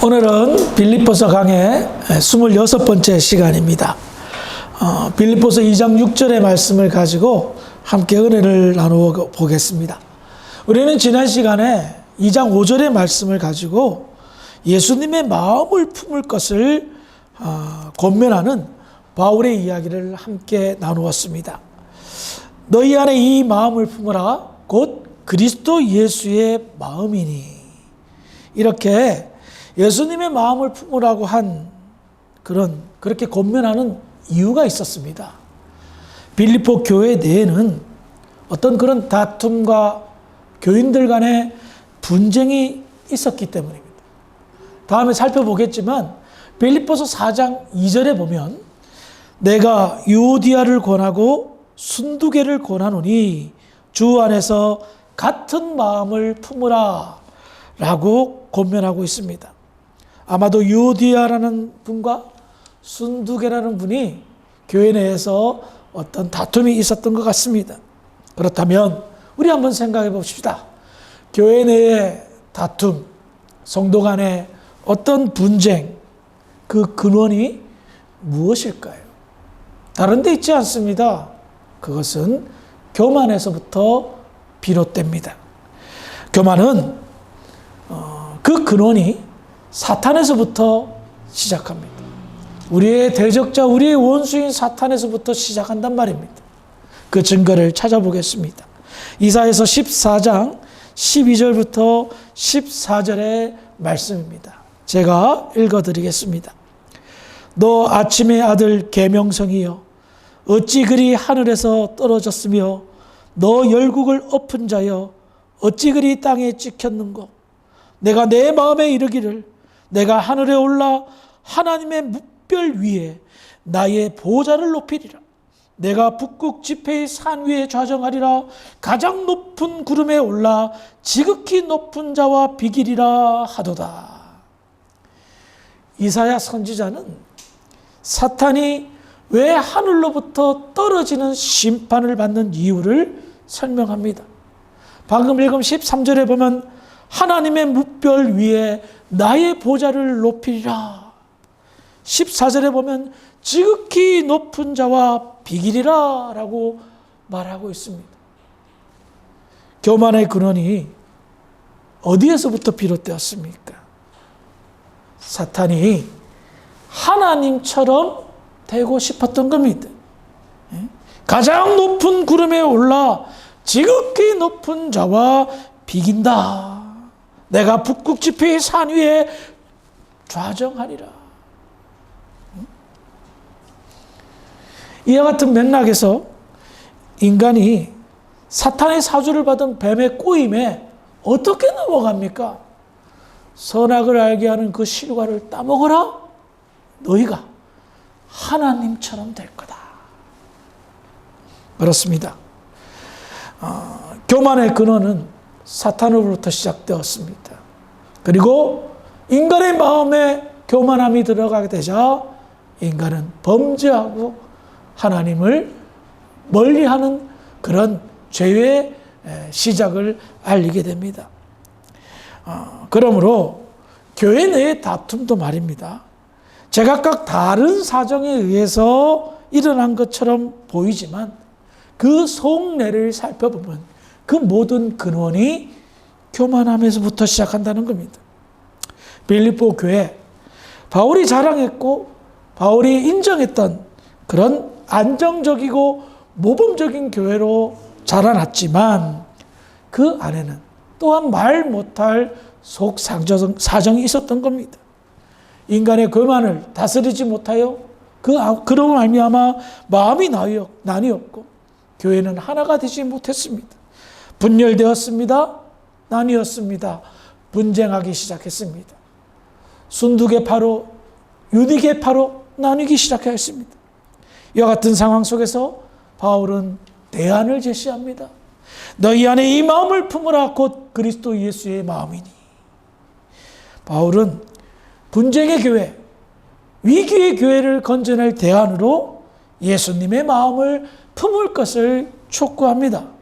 오늘은 빌립보서 강의 26번째 시간입니다. 빌립보서 2장 6절의 말씀을 가지고 함께 은혜를 나누어 보겠습니다. 우리는 지난 시간에 2장 5절의 말씀을 가지고 예수님의 마음을 품을 것을 권면하는 바울의 이야기를 함께 나누었습니다. 너희 안에 이 마음을 품으라 곧 그리스도 예수의 마음이니, 이렇게 예수님의 마음을 품으라고 한 그렇게 권면하는 이유가 있었습니다. 빌립보 교회 내에는 어떤 그런 다툼과 교인들 간의 분쟁이 있었기 때문입니다. 다음에 살펴보겠지만 빌립보서 4장 2절에 보면 내가 유오디아를 권하고 순두개를 권하노니 주 안에서 같은 마음을 품으라 라고 권면하고 있습니다. 아마도 유오디아라는 분과 순두개라는 분이 교회 내에서 어떤 다툼이 있었던 것 같습니다. 그렇다면 우리 한번 생각해 봅시다. 교회 내의 다툼, 성도 간의 어떤 분쟁, 그 근원이 무엇일까요? 다른 데 있지 않습니다. 그것은 교만에서부터 비롯됩니다. 교만은 그 근원이 사탄에서부터 시작합니다. 우리의 대적자, 우리의 원수인 사탄에서부터 시작한단 말입니다. 그 증거를 찾아보겠습니다. 이사야서 14장 12절부터 14절의 말씀입니다. 제가 읽어드리겠습니다. 너 아침의 아들 계명성이여, 어찌 그리 하늘에서 떨어졌으며 너 열국을 엎은 자여, 어찌 그리 땅에 찍혔는고. 내가 내 마음에 이르기를 내가 하늘에 올라 하나님의 뭇별 위에 나의 보좌를 높이리라. 내가 북극 지폐의 산 위에 좌정하리라. 가장 높은 구름에 올라 지극히 높은 자와 비기리라 하도다. 이사야 선지자는 사탄이 왜 하늘로부터 떨어지는 심판을 받는 이유를 설명합니다. 방금 읽은 13절에 보면 하나님의 뭇별 위에 나의 보좌를 높이리라. 14절에 보면 지극히 높은 자와 비기리라 라고 말하고 있습니다. 교만의 근원이 어디에서부터 비롯되었습니까? 사탄이 하나님처럼 되고 싶었던 겁니다. 가장 높은 구름에 올라 지극히 높은 자와 비긴다. 내가 북극 지폐의 산 위에 좌정하리라. 이와 같은 맥락에서 인간이 사탄의 사주를 받은 뱀의 꼬임에 어떻게 넘어갑니까? 선악을 알게 하는 그 실과를 따먹어라. 너희가 하나님처럼 될 거다. 그렇습니다. 교만의 근원은 사탄으로부터 시작되었습니다. 그리고 인간의 마음에 교만함이 들어가게 되자 인간은 범죄하고 하나님을 멀리하는 그런 죄의 시작을 알리게 됩니다. 그러므로 교회 내의 다툼도 말입니다. 제각각 다른 사정에 의해서 일어난 것처럼 보이지만 그 속내를 살펴보면 그 모든 근원이 교만함에서부터 시작한다는 겁니다. 빌립보 교회, 바울이 자랑했고 바울이 인정했던 그런 안정적이고 모범적인 교회로 자라났지만 그 안에는 또한 말 못할 속 사정이 있었던 겁니다. 인간의 교만을 다스리지 못하여 그로 말미암아 마음이 나뉘었고 교회는 하나가 되지 못했습니다. 분열되었습니다. 나뉘었습니다. 분쟁하기 시작했습니다. 순두개파로 유니개파로 나뉘기 시작했습니다. 이와 같은 상황 속에서 바울은 대안을 제시합니다. 너희 안에 이 마음을 품으라 곧 그리스도 예수의 마음이니. 바울은 분쟁의 교회, 위기의 교회를 건져낼 대안으로 예수님의 마음을 품을 것을 촉구합니다.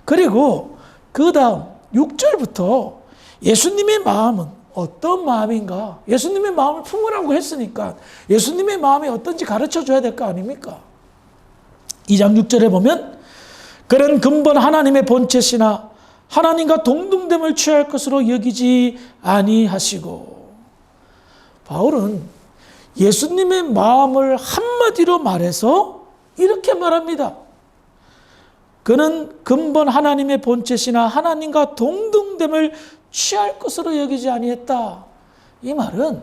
그리고 그 다음 6절부터 예수님의 마음은 어떤 마음인가? 예수님의 마음을 품으라고 했으니까 예수님의 마음이 어떤지 가르쳐 줘야 될 거 아닙니까? 2장 6절에 보면 그는 근본 하나님의 본체시나 하나님과 동등됨을 취할 것으로 여기지 아니하시고. 바울은 예수님의 마음을 한마디로 말해서 이렇게 말합니다. 그는 근본 하나님의 본체시나 하나님과 동등됨을 취할 것으로 여기지 아니했다. 이 말은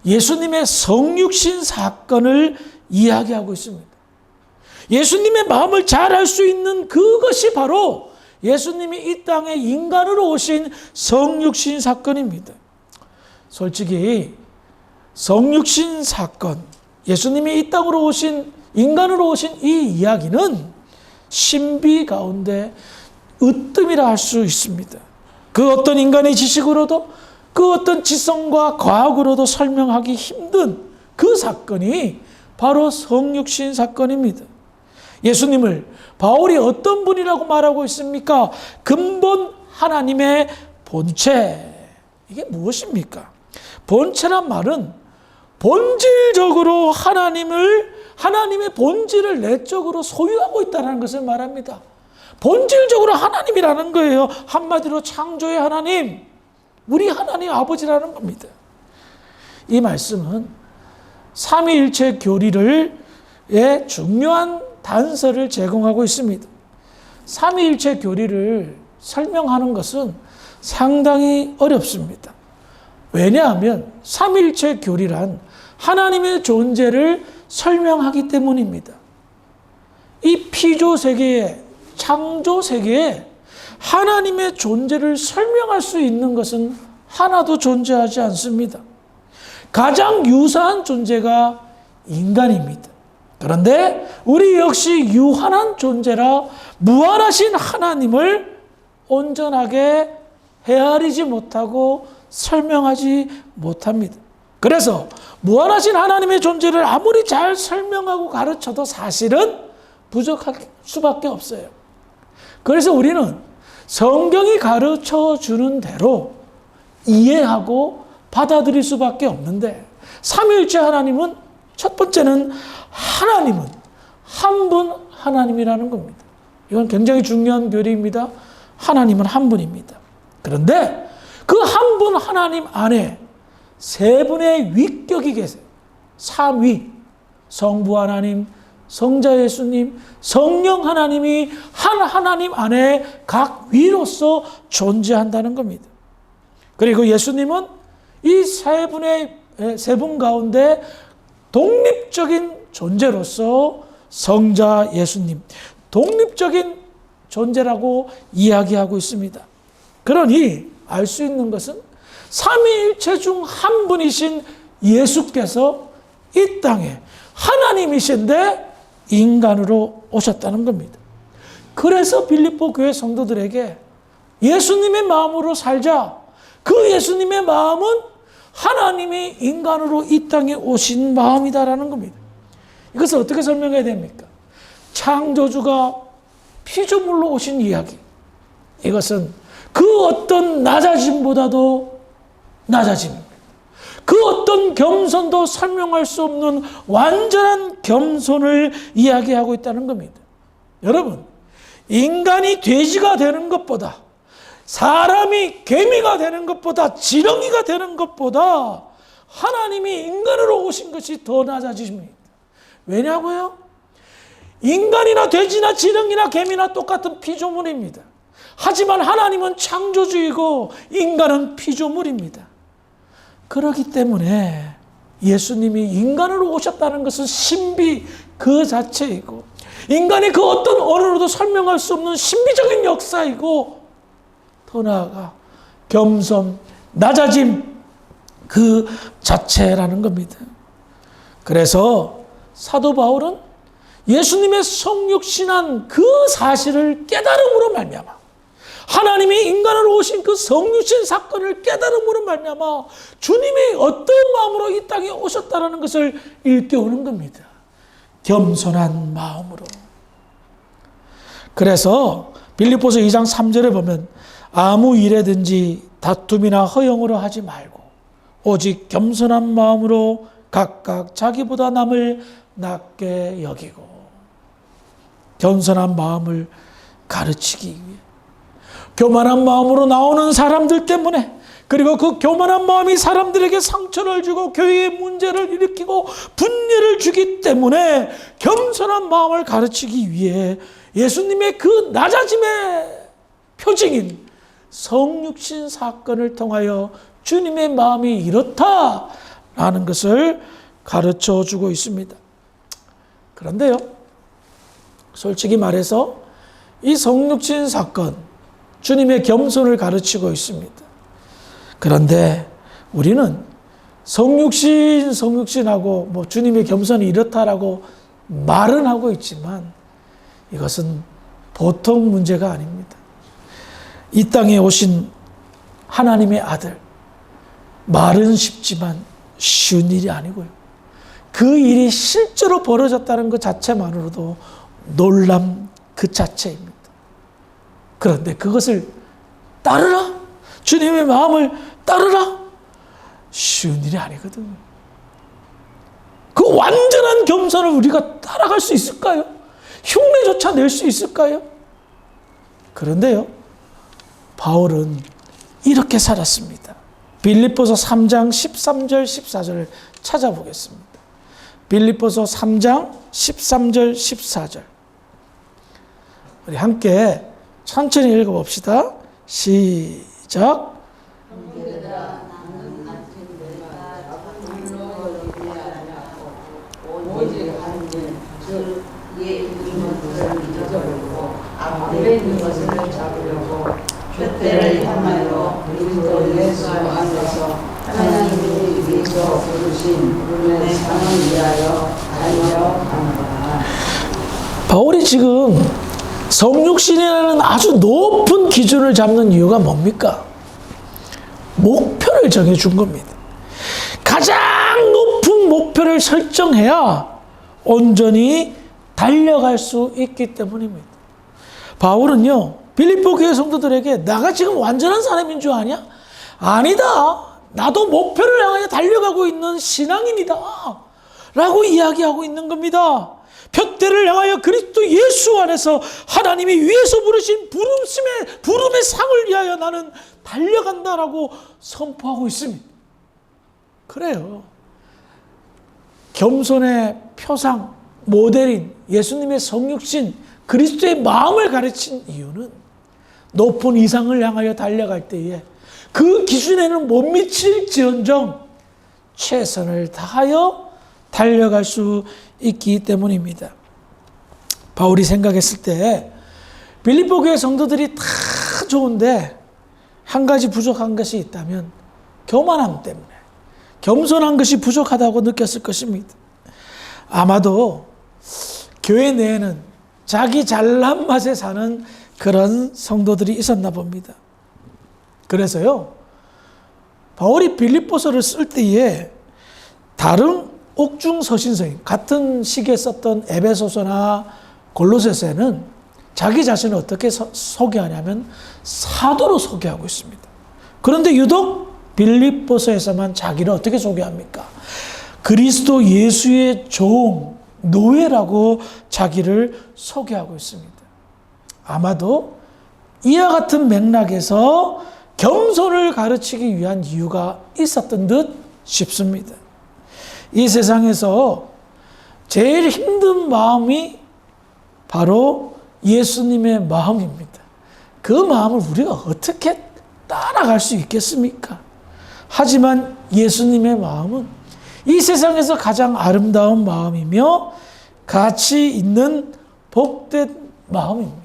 예수님의 성육신 사건을 이야기하고 있습니다. 예수님의 마음을 잘 알 수 있는 그것이 바로 예수님이 이 땅에 인간으로 오신 성육신 사건입니다. 솔직히 성육신 사건, 예수님이 이 땅으로 오신, 인간으로 오신 이 이야기는 신비 가운데 으뜸이라 할 수 있습니다. 그 어떤 인간의 지식으로도, 그 어떤 지성과 과학으로도 설명하기 힘든 그 사건이 바로 성육신 사건입니다. 예수님을 바울이 어떤 분이라고 말하고 있습니까? 근본 하나님의 본체. 이게 무엇입니까? 본체란 말은 본질적으로 하나님의 본질을 내적으로 소유하고 있다는 것을 말합니다. 본질적으로 하나님이라는 거예요. 한마디로 창조의 하나님, 우리 하나님 아버지라는 겁니다. 이 말씀은 삼위일체 교리의 중요한 단서를 제공하고 있습니다. 삼위일체 교리를 설명하는 것은 상당히 어렵습니다. 왜냐하면 삼위일체 교리란 하나님의 존재를 설명하기 때문입니다. 이 피조 세계에, 창조 세계에 하나님의 존재를 설명할 수 있는 것은 하나도 존재하지 않습니다. 가장 유사한 존재가 인간입니다. 그런데 우리 역시 유한한 존재라 무한하신 하나님을 온전하게 헤아리지 못하고 설명하지 못합니다. 그래서 무한하신 하나님의 존재를 아무리 잘 설명하고 가르쳐도 사실은 부족할 수밖에 없어요. 그래서 우리는 성경이 가르쳐 주는 대로 이해하고 받아들일 수밖에 없는데, 삼위일체 하나님은 첫 번째는 하나님은 한 분 하나님이라는 겁니다. 이건 굉장히 중요한 교리입니다. 하나님은 한 분입니다. 그런데 그 한 분 하나님 안에 세 분의 위격이 계세요. 삼위, 성부 하나님, 성자 예수님, 성령 하나님이 한 하나님 안에 각 위로서 존재한다는 겁니다. 그리고 예수님은 이 세 분 가운데 독립적인 존재로서 성자 예수님, 독립적인 존재라고 이야기하고 있습니다. 그러니 알 수 있는 것은 삼위일체 중 한 분이신 예수께서 이 땅에 하나님이신데 인간으로 오셨다는 겁니다. 그래서 빌립보 교회 성도들에게 예수님의 마음으로 살자. 그 예수님의 마음은 하나님이 인간으로 이 땅에 오신 마음이다라는 겁니다. 이것을 어떻게 설명해야 됩니까? 창조주가 피조물로 오신 이야기. 이것은 그 어떤 낮아짐보다도 낮아짐입니다. 그 어떤 겸손도 설명할 수 없는 완전한 겸손을 이야기하고 있다는 겁니다. 여러분, 인간이 돼지가 되는 것보다, 사람이 개미가 되는 것보다, 지렁이가 되는 것보다 하나님이 인간으로 오신 것이 더 낮아지십니다. 왜냐고요? 인간이나 돼지나 지렁이나 개미나 똑같은 피조물입니다. 하지만 하나님은 창조주이고 인간은 피조물입니다. 그렇기 때문에 예수님이 인간으로 오셨다는 것은 신비 그 자체이고, 인간의 그 어떤 언어로도 설명할 수 없는 신비적인 역사이고, 더 나아가 겸손, 낮아짐 그 자체라는 겁니다. 그래서 사도 바울은 예수님의 성육신한 그 사실을 깨달음으로 말미암아, 하나님이 인간으로 오신 그 성육신 사건을 깨달음으로 말미암아 주님이 어떤 마음으로 이 땅에 오셨다는 것을 일깨우는 겁니다. 겸손한 마음으로. 그래서 빌립보서 2장 3절에 보면 아무 일에든지 다툼이나 허영으로 하지 말고 오직 겸손한 마음으로 각각 자기보다 남을 낮게 여기고, 겸손한 마음을 가르치기 위해 교만한 마음으로 나오는 사람들 때문에, 그리고 그 교만한 마음이 사람들에게 상처를 주고 교회에 문제를 일으키고 분열을 주기 때문에 겸손한 마음을 가르치기 위해 예수님의 그 낮아짐의 표징인 성육신 사건을 통하여 주님의 마음이 이렇다라는 것을 가르쳐 주고 있습니다. 그런데요, 솔직히 말해서 이 성육신 사건, 주님의 겸손을 가르치고 있습니다. 그런데 우리는 성육신하고 뭐 주님의 겸손이 이렇다라고 말은 하고 있지만 이것은 보통 문제가 아닙니다. 이 땅에 오신 하나님의 아들, 말은 쉽지만 쉬운 일이 아니고요. 그 일이 실제로 벌어졌다는 것 자체만으로도 놀람 그 자체입니다. 그런데 그것을 따르라, 주님의 마음을 따르라, 쉬운 일이 아니거든요. 그 완전한 겸손을 우리가 따라갈 수 있을까요? 흉내조차 낼 수 있을까요? 그런데요, 바울은 이렇게 살았습니다. 빌립보서 3장 13절 14절을 찾아보겠습니다. 빌립보서 3장 13절 14절, 우리 함께 천천히 읽어봅시다. 시작. 오직 하나님 즉 예 있는 것을 잊어버리고 앞에 있는 것을 잡으려고 푯대를 향하여 그리스도 예수 안에서 하나님이 위에서 부르신 부름의 상을 위하여 달려가노라. 바울이 지금 성육신이라는 아주 높은 기준을 잡는 이유가 뭡니까? 목표를 정해준 겁니다. 가장 높은 목표를 설정해야 온전히 달려갈 수 있기 때문입니다. 바울은요, 빌립보 교회 성도들에게 내가 지금 완전한 사람인 줄 아냐? 아니다. 나도 목표를 향하여 달려가고 있는 신앙인이다 라고 이야기하고 있는 겁니다. 푯대를 향하여 그리스도 예수 안에서 하나님이 위에서 부르신 부름의 상을 위하여 나는 달려간다라고 선포하고 있습니다. 그래요. 겸손의 표상, 모델인 예수님의 성육신, 그리스도의 마음을 가르친 이유는 높은 이상을 향하여 달려갈 때에 그 기준에는 못 미칠지언정 최선을 다하여 달려갈 수 있기 때문입니다. 바울이 생각했을 때 빌립보 교회 성도들이 다 좋은데 한 가지 부족한 것이 있다면 교만함 때문에, 겸손한 것이 부족하다고 느꼈을 것입니다. 아마도 교회 내에는 자기 잘난 맛에 사는 그런 성도들이 있었나 봅니다. 그래서요, 바울이 빌립보서를 쓸 때에 다른 옥중 서신서인 같은 시기에 썼던 에베소서나 골로새서에는 자기 자신을 어떻게 소개하냐면 사도로 소개하고 있습니다. 그런데 유독 빌립보서에서만 자기를 어떻게 소개합니까? 그리스도 예수의 종, 노예라고 자기를 소개하고 있습니다. 아마도 이와 같은 맥락에서 겸손을 가르치기 위한 이유가 있었던 듯 싶습니다. 이 세상에서 제일 힘든 마음이 바로 예수님의 마음입니다. 그 마음을 우리가 어떻게 따라갈 수 있겠습니까? 하지만 예수님의 마음은 이 세상에서 가장 아름다운 마음이며 가치 있는 복된 마음입니다.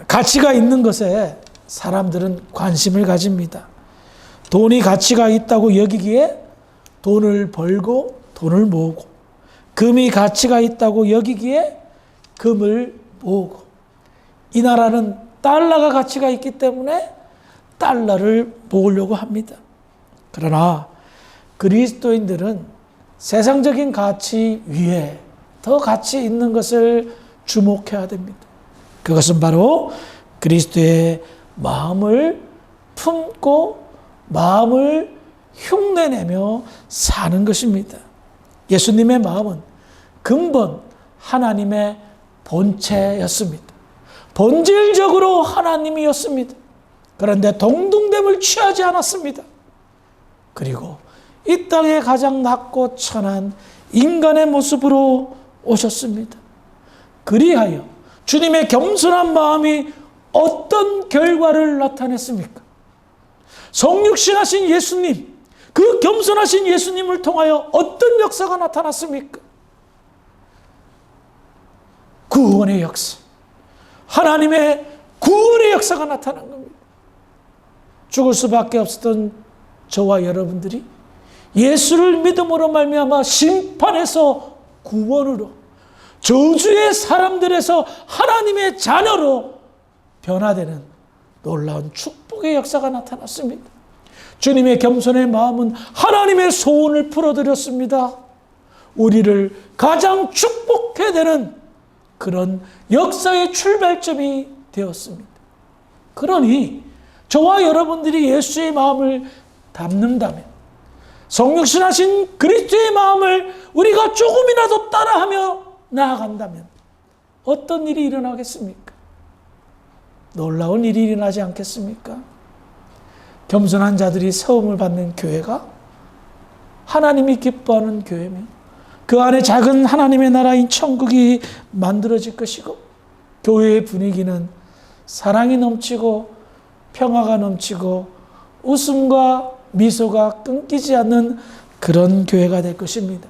가치가 있는 것에 사람들은 관심을 가집니다. 돈이 가치가 있다고 여기기에 돈을 벌고 돈을 모으고, 금이 가치가 있다고 여기기에 금을 모으고, 이 나라는 달러가 가치가 있기 때문에 달러를 모으려고 합니다. 그러나 그리스도인들은 세상적인 가치 위에 더 가치 있는 것을 주목해야 됩니다. 그것은 바로 그리스도의 마음을 품고 마음을 흉내내며 사는 것입니다. 예수님의 마음은 근본 하나님의 본체였습니다. 본질적으로 하나님이었습니다. 그런데 동등됨을 취하지 않았습니다. 그리고 이 땅에 가장 낮고 천한 인간의 모습으로 오셨습니다. 그리하여 주님의 겸손한 마음이 어떤 결과를 나타냈습니까? 성육신하신 예수님, 그 겸손하신 예수님을 통하여 어떤 역사가 나타났습니까? 구원의 역사, 하나님의 구원의 역사가 나타난 겁니다. 죽을 수밖에 없었던 저와 여러분들이 예수를 믿음으로 말미암아 심판에서 구원으로, 저주의 사람들에서 하나님의 자녀로 변화되는 놀라운 축복의 역사가 나타났습니다. 주님의 겸손의 마음은 하나님의 소원을 풀어드렸습니다. 우리를 가장 축복해야 되는 그런 역사의 출발점이 되었습니다. 그러니 저와 여러분들이 예수의 마음을 담는다면, 성육신하신 그리스도의 마음을 우리가 조금이라도 따라하며 나아간다면 어떤 일이 일어나겠습니까? 놀라운 일이 일어나지 않겠습니까? 겸손한 자들이 세움을 받는 교회가 하나님이 기뻐하는 교회며, 그 안에 작은 하나님의 나라인 천국이 만들어질 것이고, 교회의 분위기는 사랑이 넘치고 평화가 넘치고 웃음과 미소가 끊기지 않는 그런 교회가 될 것입니다.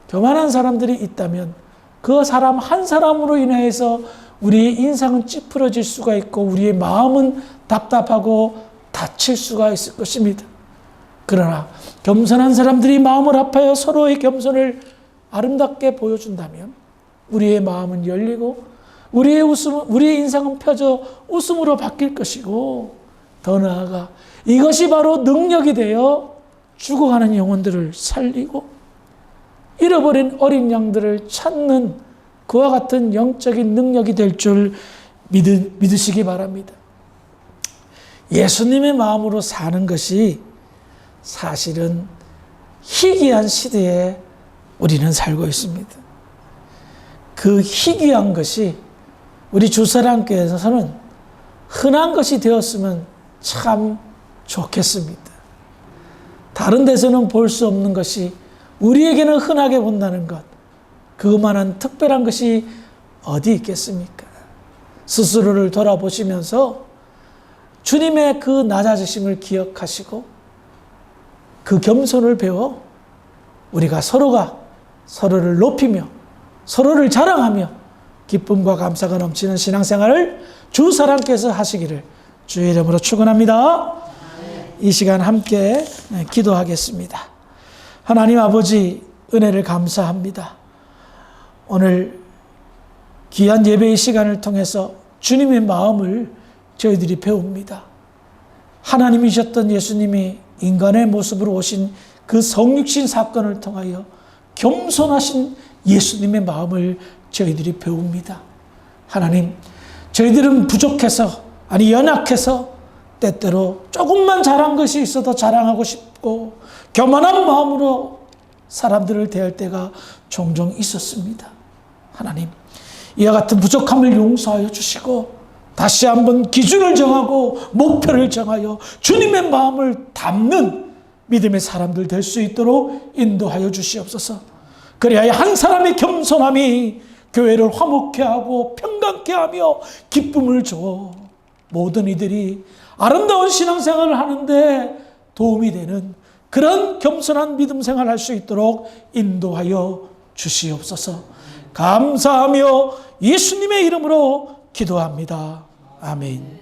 교만한 사람들이 있다면 그 사람 한 사람으로 인해서 우리의 인상은 찌푸러질 수가 있고 우리의 마음은 답답하고 다칠 수가 있을 것입니다. 그러나 겸손한 사람들이 마음을 합하여 서로의 겸손을 아름답게 보여준다면 우리의 마음은 열리고 우리의 인상은 펴져 웃음으로 바뀔 것이고, 더 나아가 이것이 바로 능력이 되어 죽어가는 영혼들을 살리고 잃어버린 어린 양들을 찾는 그와 같은 영적인 능력이 될 줄 믿으시기 바랍니다. 예수님의 마음으로 사는 것이 사실은 희귀한 시대에 우리는 살고 있습니다. 그 희귀한 것이 우리 주사랑교회에서는 흔한 것이 되었으면 참 좋겠습니다. 다른 데서는 볼 수 없는 것이 우리에게는 흔하게 본다는 것, 그만한 특별한 것이 어디 있겠습니까? 스스로를 돌아보시면서 주님의 그 낮아지심을 기억하시고 그 겸손을 배워 우리가 서로가 서로를 높이며 서로를 자랑하며 기쁨과 감사가 넘치는 신앙생활을 주 사랑께서 하시기를 주의 이름으로 축원합니다. 이 시간 함께 기도하겠습니다. 하나님 아버지, 은혜를 감사합니다. 오늘 귀한 예배의 시간을 통해서 주님의 마음을 저희들이 배웁니다. 하나님이셨던 예수님이 인간의 모습으로 오신 그 성육신 사건을 통하여 겸손하신 예수님의 마음을 저희들이 배웁니다. 하나님, 저희들은 부족해서, 아니 연약해서 때때로 조금만 잘한 것이 있어도 자랑하고 싶고 교만한 마음으로 사람들을 대할 때가 종종 있었습니다. 하나님, 이와 같은 부족함을 용서하여 주시고 다시 한번 기준을 정하고 목표를 정하여 주님의 마음을 담는 믿음의 사람들 될 수 있도록 인도하여 주시옵소서. 그리하여 한 사람의 겸손함이 교회를 화목케 하고 평강케 하며 기쁨을 줘 모든 이들이 아름다운 신앙생활을 하는데 도움이 되는 그런 겸손한 믿음 생활을 할 수 있도록 인도하여 주시옵소서. 감사하며 예수님의 이름으로 기도합니다. 아멘.